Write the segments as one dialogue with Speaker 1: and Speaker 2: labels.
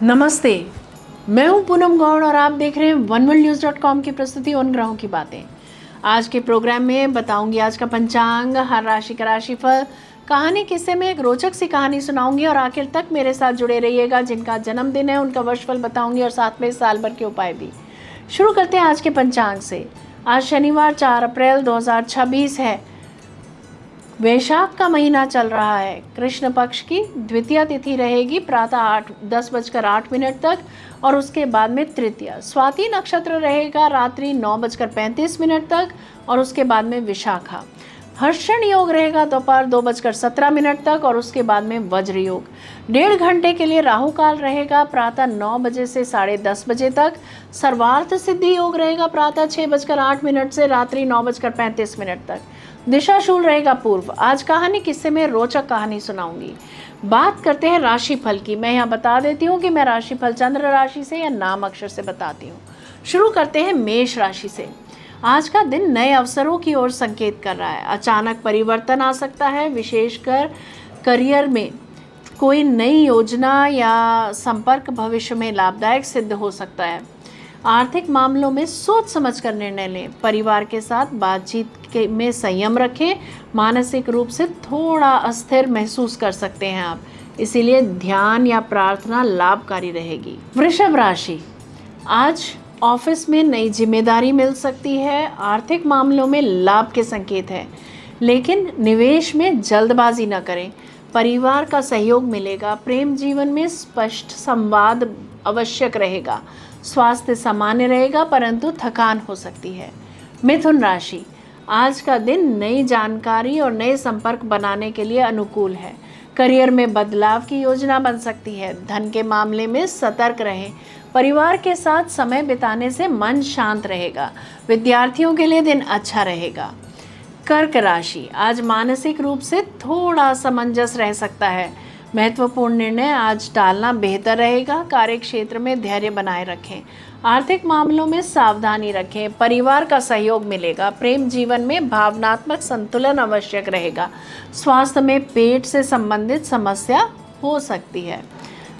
Speaker 1: नमस्ते। मैं हूं पूनम गौड़ और आप देख रहे हैं oneworldnews.com की प्रस्तुति उन ग्रहों की बातें। आज के प्रोग्राम में बताऊंगी आज का पंचांग, हर राशि का राशिफल, कहानी किस्से में एक रोचक सी कहानी सुनाऊंगी और आखिर तक मेरे साथ जुड़े रहिएगा। जिनका जन्मदिन है उनका वर्षफल बताऊंगी और साथ में साल भर के उपाय भी। शुरू करते हैं आज के पंचांग से। आज शनिवार 4 अप्रैल 2026 है। वैशाख का महीना चल रहा है। कृष्ण पक्ष की द्वितीय तिथि रहेगी प्रातः 10:08 तक और उसके बाद में तृतीय। स्वाति नक्षत्र रहेगा रात्रि 9:35 तक और उसके बाद में विशाखा। हर्षण योग रहेगा दोपहर 2:17 तक और उसके बाद में वज्र योग। 1.5 घंटे के लिए राहु काल रहेगा प्रातः 9 बजे से 10:30 बजे तक। सर्वार्थ सिद्धि योग रहेगा प्रातः 6:08 से रात्रि 9:35 तक। दिशा शूल रहेगा पूर्व। आज कहानी किस्से में रोचक कहानी सुनाऊंगी। बात करते हैं राशिफल की। मैं यहाँ बता देती हूँ कि मैं राशिफल चंद्र राशि से या नाम अक्षर से बताती हूँ। शुरू करते हैं मेष राशि से। आज का दिन नए अवसरों की ओर संकेत कर रहा है। अचानक परिवर्तन आ सकता है, विशेषकर करियर में कोई नई योजना या संपर्क भविष्य में लाभदायक सिद्ध हो सकता है। आर्थिक मामलों में सोच समझ कर निर्णय लें। परिवार के साथ बातचीत में संयम रखें। मानसिक रूप से थोड़ा अस्थिर महसूस कर सकते हैं आप, इसीलिए ध्यान या प्रार्थना लाभकारी रहेगी। वृषभ राशि। आज ऑफिस में नई जिम्मेदारी मिल सकती है। आर्थिक मामलों में लाभ के संकेत है, लेकिन निवेश में जल्दबाजी न करें। परिवार का सहयोग मिलेगा। प्रेम जीवन में स्पष्ट संवाद आवश्यक रहेगा। स्वास्थ्य सामान्य रहेगा परंतु थकान हो सकती है। मिथुन राशि। आज का दिन नई जानकारी और नए संपर्क बनाने के लिए अनुकूल है। करियर में बदलाव की योजना बन सकती है। धन के मामले में सतर्क रहें। परिवार के साथ समय बिताने से मन शांत रहेगा। विद्यार्थियों के लिए दिन अच्छा रहेगा। कर्क राशि। आज मानसिक रूप से थोड़ा असमंजस रह सकता है। महत्वपूर्ण निर्णय आज टालना बेहतर रहेगा। कार्य क्षेत्र में धैर्य बनाए रखें। आर्थिक मामलों में सावधानी रखें। परिवार का सहयोग मिलेगा। प्रेम जीवन में भावनात्मक संतुलन आवश्यक रहेगा। स्वास्थ्य में पेट से संबंधित समस्या हो सकती है।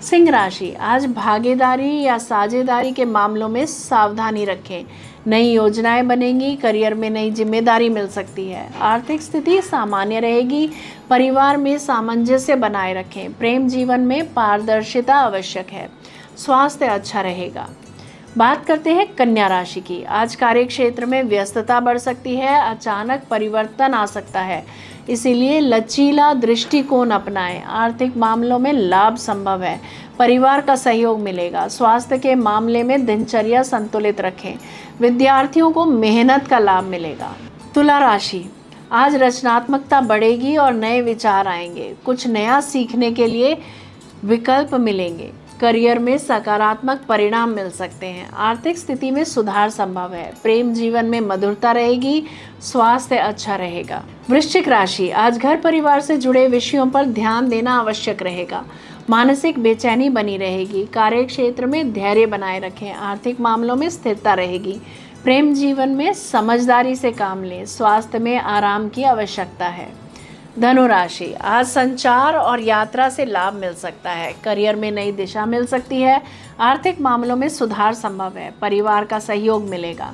Speaker 1: सिंह राशि। आज भागीदारी या साझेदारी के मामलों में सावधानी रखें। नई योजनाएं बनेंगी। करियर में नई जिम्मेदारी मिल सकती है। आर्थिक स्थिति सामान्य रहेगी। परिवार में सामंजस्य बनाए रखें। प्रेम जीवन में पारदर्शिता आवश्यक है। स्वास्थ्य अच्छा रहेगा। बात करते हैं कन्या राशि की। आज कार्य क्षेत्र में व्यस्तता बढ़ सकती है। अचानक परिवर्तन आ सकता है, इसीलिए लचीला दृष्टिकोण अपनाएं। आर्थिक मामलों में लाभ संभव है। परिवार का सहयोग मिलेगा। स्वास्थ्य के मामले में दिनचर्या संतुलित रखें। विद्यार्थियों को मेहनत का लाभ मिलेगा। तुला राशि। आज रचनात्मकता बढ़ेगी और नए विचार आएंगे। कुछ नया सीखने के लिए विकल्प मिलेंगे। करियर में सकारात्मक परिणाम मिल सकते हैं। आर्थिक स्थिति में सुधार संभव है। प्रेम जीवन में मधुरता रहेगी। स्वास्थ्य अच्छा रहेगा। वृश्चिक राशि। आज घर परिवार से जुड़े विषयों पर ध्यान देना आवश्यक रहेगा। मानसिक बेचैनी बनी रहेगी। कार्य क्षेत्र में धैर्य बनाए रखें। आर्थिक मामलों में स्थिरता रहेगी। प्रेम जीवन में समझदारी से काम लें। स्वास्थ्य में आराम की आवश्यकता है। धनु राशि। आज संचार और यात्रा से लाभ मिल सकता है। करियर में नई दिशा मिल सकती है। आर्थिक मामलों में सुधार संभव है। परिवार का सहयोग मिलेगा।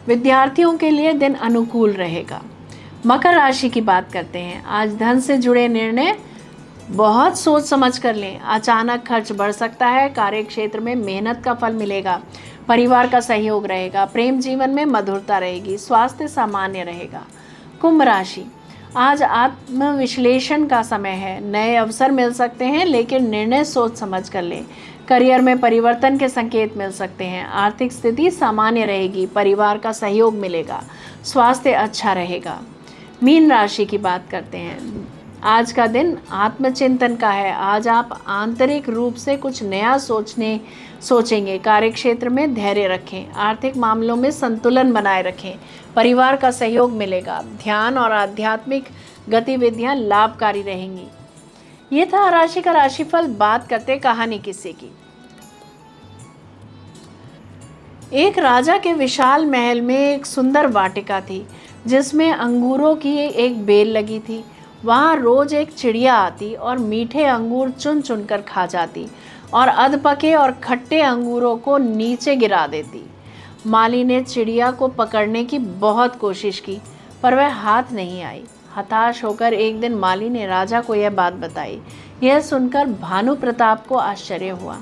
Speaker 1: विद्यार्थियों के लिए दिन अनुकूल रहेगा। मकर राशि की बात करते हैं। आज धन से जुड़े निर्णय बहुत सोच समझ कर लें। अचानक खर्च बढ़ सकता है। कार्य क्षेत्र में मेहनत का फल मिलेगा। परिवार का सहयोग रहेगा। प्रेम जीवन में मधुरता रहेगी। स्वास्थ्य सामान्य रहेगा। कुंभ राशि। आज आत्मविश्लेषण का समय है। नए अवसर मिल सकते हैं, लेकिन निर्णय सोच समझ कर लें। करियर में परिवर्तन के संकेत मिल सकते हैं। आर्थिक स्थिति सामान्य रहेगी। परिवार का सहयोग मिलेगा। स्वास्थ्य अच्छा रहेगा। मीन राशि की बात करते हैं। आज का दिन आत्मचिंतन का है। आज आप आंतरिक रूप से कुछ नया सोचेंगे। कार्य क्षेत्र में धैर्य रखें। आर्थिक मामलों में संतुलन बनाए रखें। परिवार का सहयोग मिलेगा। ध्यान और आध्यात्मिक गतिविधियां लाभकारी रहेंगी। ये था राशि का राशिफल। बात करते कहानी किस्से की। एक राजा के विशाल महल में एक सुंदर वाटिका थी, जिसमें अंगूरों की एक बेल लगी थी। वहाँ रोज एक चिड़िया आती और मीठे अंगूर चुन चुन कर खा जाती। और अधपके और खट्टे अंगूरों को नीचे गिरा देती। माली ने चिड़िया को पकड़ने की बहुत कोशिश की, पर वह हाथ नहीं आई। हताश होकर एक दिन माली ने राजा को यह बात बताई। यह सुनकर भानु प्रताप को आश्चर्य हुआ।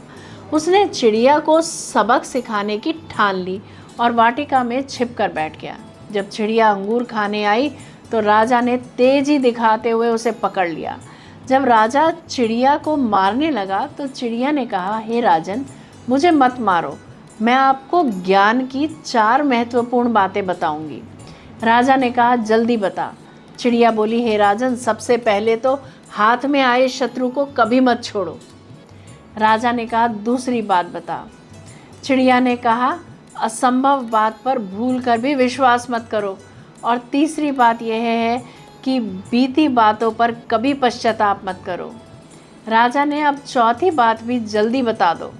Speaker 1: उसने चिड़िया को सबक सिखाने की ठान ली और वाटिका में छिप कर बैठ गया। जब चिड़िया अंगूर खाने आई तो राजा ने तेजी दिखाते हुए उसे पकड़ लिया। जब राजा चिड़िया को मारने लगा तो चिड़िया ने कहा, हे राजन, मुझे मत मारो, मैं आपको ज्ञान की 4 महत्वपूर्ण बातें बताऊंगी। राजा ने कहा, जल्दी बता। चिड़िया बोली, हे राजन, सबसे पहले तो हाथ में आए शत्रु को कभी मत छोड़ो। राजा ने कहा, दूसरी बात बता। चिड़िया ने कहा, असंभव बात पर भूल कर भी विश्वास मत करो। और तीसरी बात यह है कि बीती बातों पर कभी पश्चाताप मत करो। राजा ने अब चौथी बात भी जल्दी बता दो,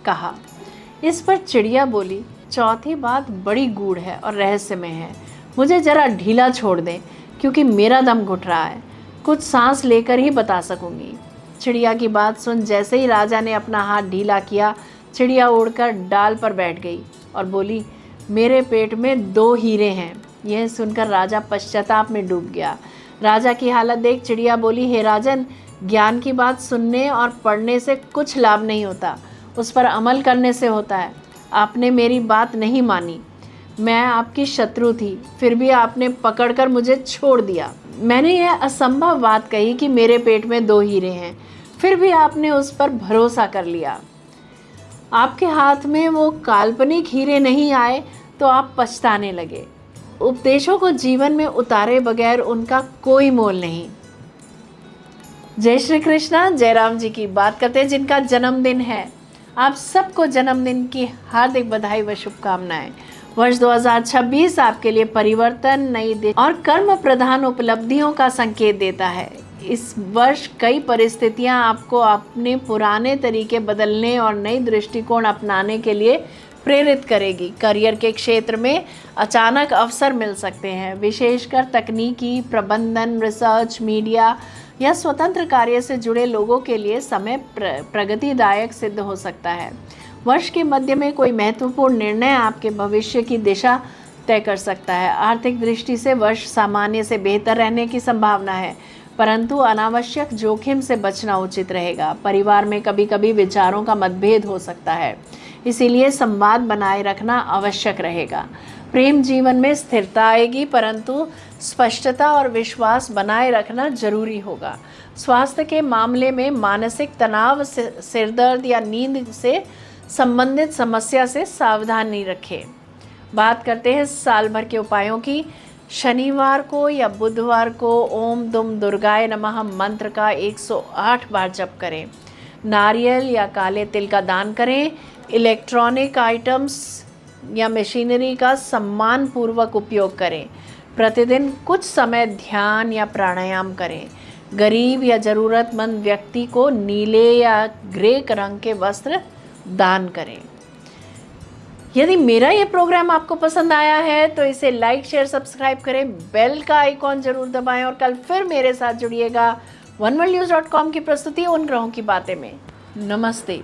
Speaker 1: कहा। इस पर चिड़िया बोली, चौथी बात बड़ी गूढ़ है और रहस्यमय है, मुझे जरा ढीला छोड़ दें क्योंकि मेरा दम घुट रहा है, कुछ सांस लेकर ही बता सकूंगी। चिड़िया की बात सुन जैसे ही राजा ने अपना हाथ ढीला किया, चिड़िया उड़कर डाल पर बैठ गई और बोली, मेरे पेट में 2 हीरे हैं। यह सुनकर राजा पश्चाताप में डूब गया। राजा की हालत देख चिड़िया बोली, हे राजन, ज्ञान की बात सुनने और पढ़ने से कुछ लाभ नहीं होता, उस पर अमल करने से होता है। आपने मेरी बात नहीं मानी, मैं आपकी शत्रु थी, फिर भी आपने पकड़कर मुझे छोड़ दिया। मैंने यह असंभव बात कही कि मेरे पेट में 2 हीरे हैं, फिर भी आपने उस पर भरोसा कर लिया। आपके हाथ में वो काल्पनिक हीरे नहीं आए तो आप पछताने लगे। उपदेशों को जीवन में उतारे बगैर उनका कोई मोल नहीं। जय श्री कृष्णा। जयराम जी की बात करते हैं जिनका जन्मदिन है। आप सबको जन्मदिन की हार्दिक बधाई व शुभकामनाएं। वर्ष 2026 आपके लिए परिवर्तन, नई दिशा और कर्म प्रधान उपलब्धियों का संकेत देता है। इस वर्ष कई परिस्थितियां आपको अपने पुराने तरीके बदलने और नई दृष्टिकोण अपनाने के लिए प्रेरित करेगी। करियर के क्षेत्र में अचानक अवसर मिल सकते हैं, विशेषकर तकनीकी, प्रबंधन, रिसर्च, मीडिया या स्वतंत्र कार्य से जुड़े लोगों के लिए समय प्रगतिदायक सिद्ध हो सकता है। वर्ष के मध्य में कोई महत्वपूर्ण निर्णय आपके भविष्य की दिशा तय कर सकता है। आर्थिक दृष्टि से वर्ष सामान्य से बेहतर रहने की संभावना है, परंतु अनावश्यक जोखिम से बचना उचित रहेगा। परिवार में कभी कभी विचारों का मतभेद हो सकता है, इसीलिए संवाद बनाए रखना आवश्यक रहेगा। प्रेम जीवन में स्थिरता आएगी, परंतु स्पष्टता और विश्वास बनाए रखना जरूरी होगा। स्वास्थ्य के मामले में मानसिक तनाव, सिरदर्द या नींद से संबंधित समस्या से सावधानी रखें। बात करते हैं साल भर के उपायों की। शनिवार को या बुधवार को ओम दुम दुर्गाय नमः मंत्र का 108 बार जप करें। नारियल या काले तिल का दान करें। इलेक्ट्रॉनिक आइटम्स या मशीनरी का सम्मान पूर्वक उपयोग करें। प्रतिदिन कुछ समय ध्यान या प्राणायाम करें। गरीब या ज़रूरतमंद व्यक्ति को नीले या ग्रे रंग के वस्त्र दान करें। यदि मेरा ये प्रोग्राम आपको पसंद आया है तो इसे लाइक, शेयर, सब्सक्राइब करें, बेल का आइकॉन जरूर दबाएं और कल फिर मेरे साथ जुड़िएगा oneworldnews.com की प्रस्तुति उन ग्रहों की बातें में। नमस्ते।